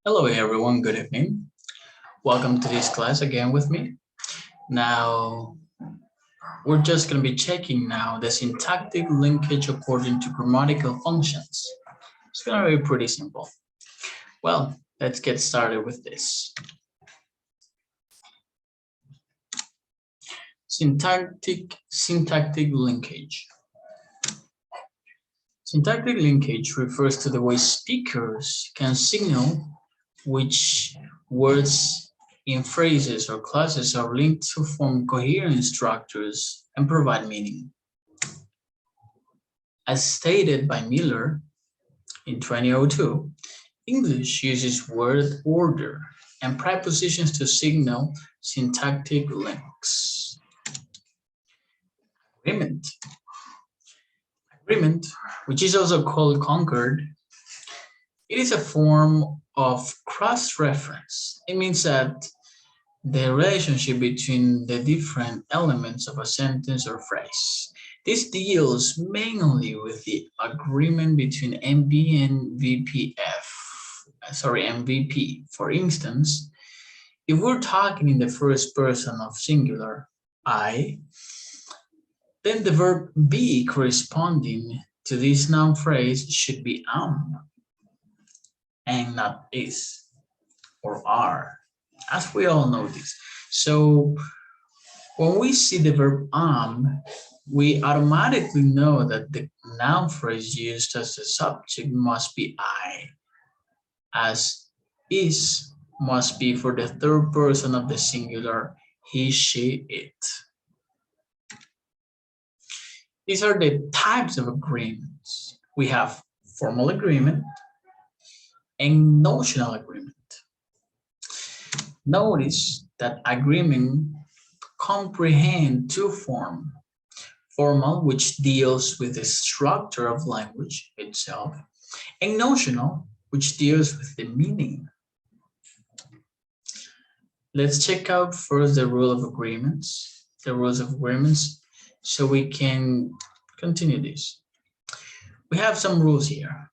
Hello everyone, good evening. Welcome to this class again with me. Now, we're just going to be checking now the syntactic linkage according to grammatical functions. It's going to be pretty simple. Well, let's get started with this. Syntactic linkage. Syntactic linkage refers to the way speakers can signal which words in phrases or clauses are linked to form coherent structures and provide meaning. As stated by Miller in 2002, English uses word order and prepositions to signal syntactic links. Agreement. Agreement, which is also called concord, it is a form of cross-reference. It means that the relationship between the different elements of a sentence or phrase. This deals mainly with the agreement between MB and MVP. For instance, if we're talking in the first person of singular, I, then the verb be corresponding to this noun phrase should be and not is or are, as we all know this. So when we see the verb we automatically know that the noun phrase used as the subject must be I, as is must be for the third person of the singular, he, she, it. These are the types of agreements. We have formal agreement and notional agreement. Notice that agreement comprehend two forms. Formal, which deals with the structure of language itself, and notional, which deals with the meaning. Let's check out first the rule of agreements, the rules of agreements, so we can continue this. We have some rules here.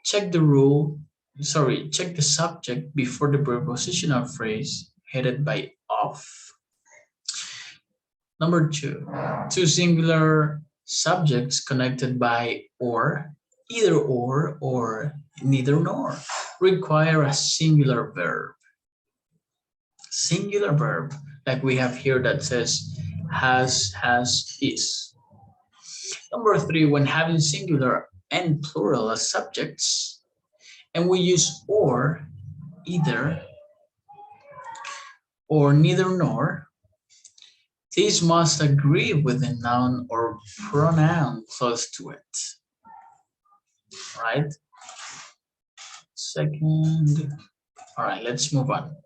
Check the subject before the prepositional phrase headed by of. Number two singular subjects connected by or, either or neither nor, require a singular verb. Singular verb, like we have here that says has, is. Number three, when having singular and plural as subjects, and we use or, either, or neither nor, these must agree with the noun or pronoun close to it. Right? Second. All right, let's move on.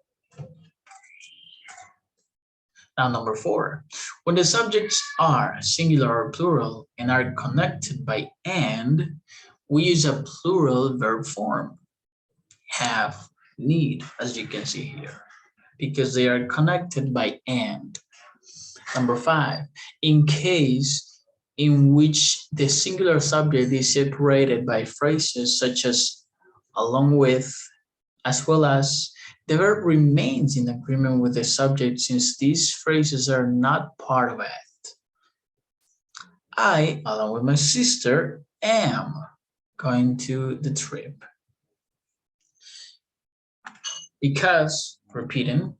Now, number four. When the subjects are singular or plural and are connected by and, we use a plural verb form. Have, need, as you can see here, because they are connected by and. Number five, in case in which the singular subject is separated by phrases such as along with, as well as, the verb remains in agreement with the subject since these phrases are not part of it. I, along with my sister, am going to the trip. Because, repeating,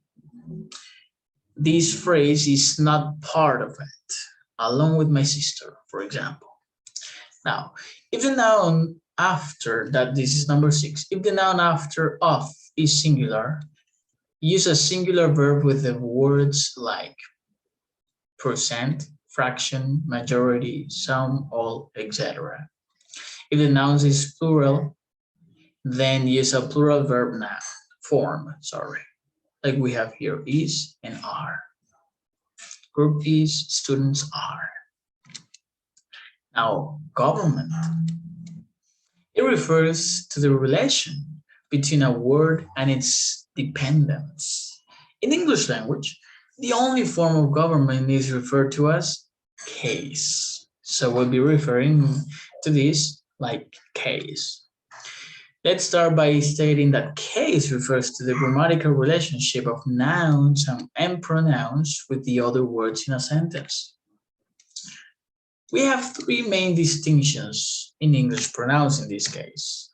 this phrase is not part of it, along with my sister, for example. Now, if the noun after, that this is number six, if the noun after of is singular, use a singular verb with the words like percent, fraction, majority, some, all, etc. If the noun is plural, then use a plural verb form, like we have here, is and are. Group is, students are. Now, government. It refers to the relation between a word and its dependents. In English language, the only form of government is referred to as case. So we'll be referring to this like case. Let's start by stating that case refers to the grammatical relationship of nouns and pronouns with the other words in a sentence. We have three main distinctions in English pronouns in this case,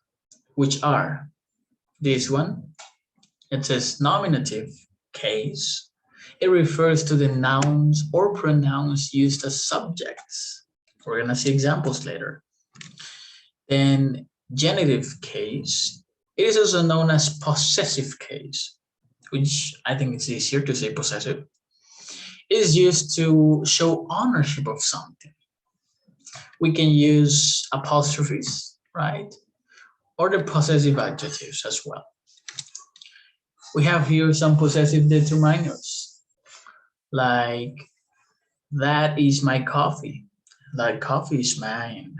which are this one. It says nominative case. It refers to the nouns or pronouns used as subjects. We're going to see examples later. Then genitive case. It is also known as possessive case, which I think it's easier to say possessive. It is used to show ownership of something. We can use apostrophes, right? Or the possessive adjectives as well. We have here some possessive determiners, like that is my coffee, that coffee is mine.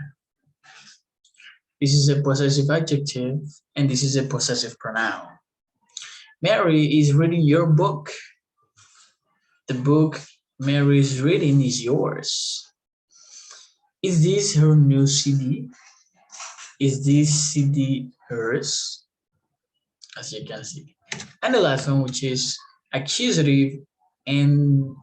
This is a possessive adjective, and this is a possessive pronoun. Mary is reading your book. The book Mary is reading is yours. Is this her new CD? Is this CD hers? As you can see. And the last one, which is accusative and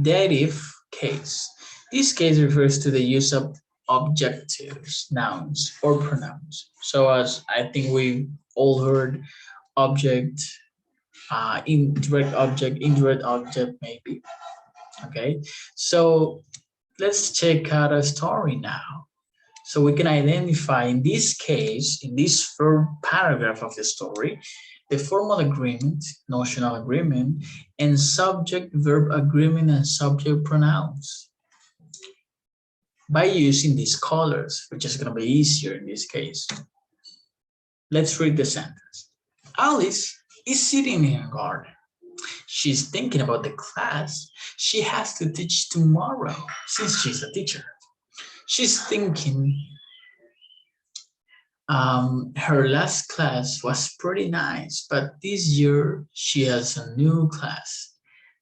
dative case. This case refers to the use of objectives, nouns, or pronouns. So as I think we've all heard, object, indirect object, maybe. Okay, so let's check out a story now. So we can identify in this case, in this third paragraph of the story, the formal agreement, notional agreement, and subject-verb agreement and subject pronouns by using these colors, which is going to be easier in this case. Let's read the sentence. Alice is sitting in her garden. She's thinking about the class she has to teach tomorrow since she's a teacher. She's thinking her last class was pretty nice, but this year she has a new class.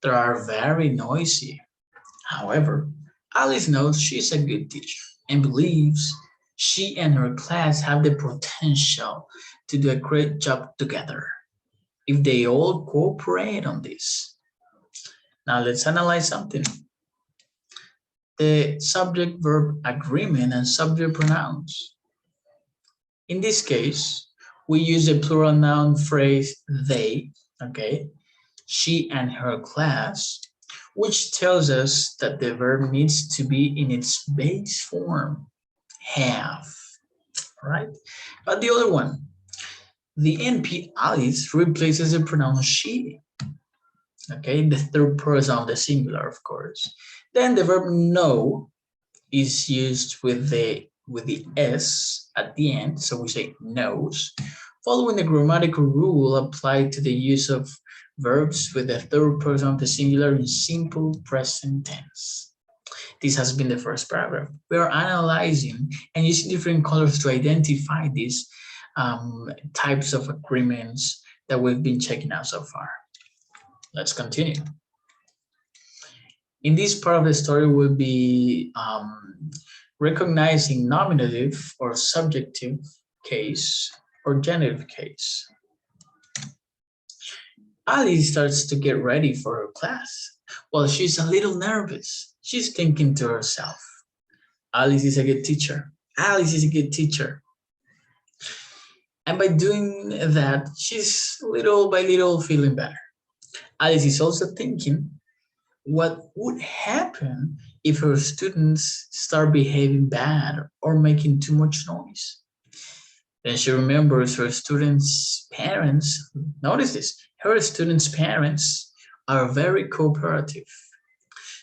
They are very noisy. However, Alice knows she's a good teacher and believes she and her class have the potential to do a great job together if they all cooperate on this. Now let's analyze something. The subject-verb agreement and subject pronouns. In this case, we use a plural noun phrase they, okay, she and her class, which tells us that the verb needs to be in its base form, have, right? But the other one, the NP Alice replaces the pronoun she, okay, the third person of the singular, of course. Then the verb know is used with the S at the end, so we say knows, following the grammatical rule applied to the use of verbs with the third person of the singular in simple present tense. This has been the first paragraph. We are analyzing and using different colors to identify these types of agreements that we've been checking out so far. Let's continue. In this part of the story, we'll be recognizing nominative or subjective case or genitive case. Alice starts to get ready for her class. Well, she's a little nervous. She's thinking to herself, Alice is a good teacher. Alice is a good teacher. And by doing that, she's little by little feeling better. Alice is also thinking, what would happen if her students start behaving bad or making too much noise? Then she remembers her students' parents. Notice this, her students' parents are very cooperative.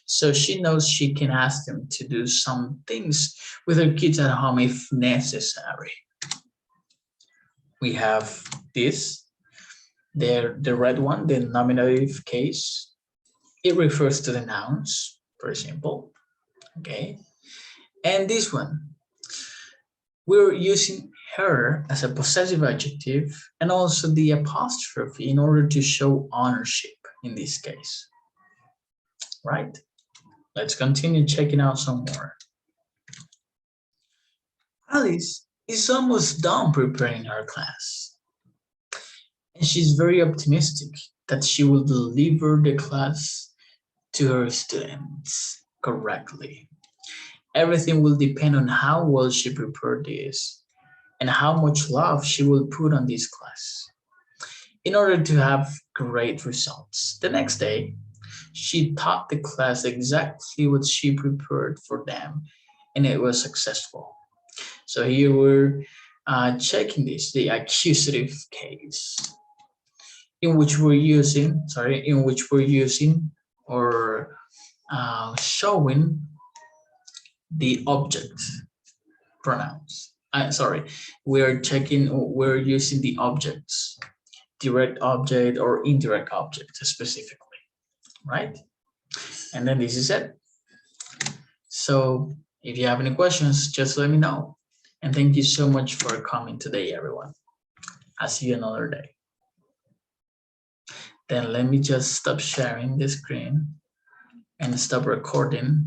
So she knows she can ask them to do some things with her kids at home if necessary. We have this, the red one, the nominative case. It refers to the nouns, very simple, okay? And this one, we're using her as a possessive adjective and also the apostrophe in order to show ownership in this case, right? Let's continue checking out some more. Alice is almost done preparing her class. And she's very optimistic that she will deliver the class to her students correctly. Everything will depend on how well she prepared this and how much love she will put on this class in order to have great results. The next day, she taught the class exactly what she prepared for them, and it was successful. So here we're checking this, the accusative case, in which we're using or showing the object pronouns. We're using the objects, direct object or indirect object specifically, right? And then this is it. So if you have any questions, just let me know. And thank you so much for coming today, everyone. I'll see you another day. Then let me just stop sharing the screen and stop recording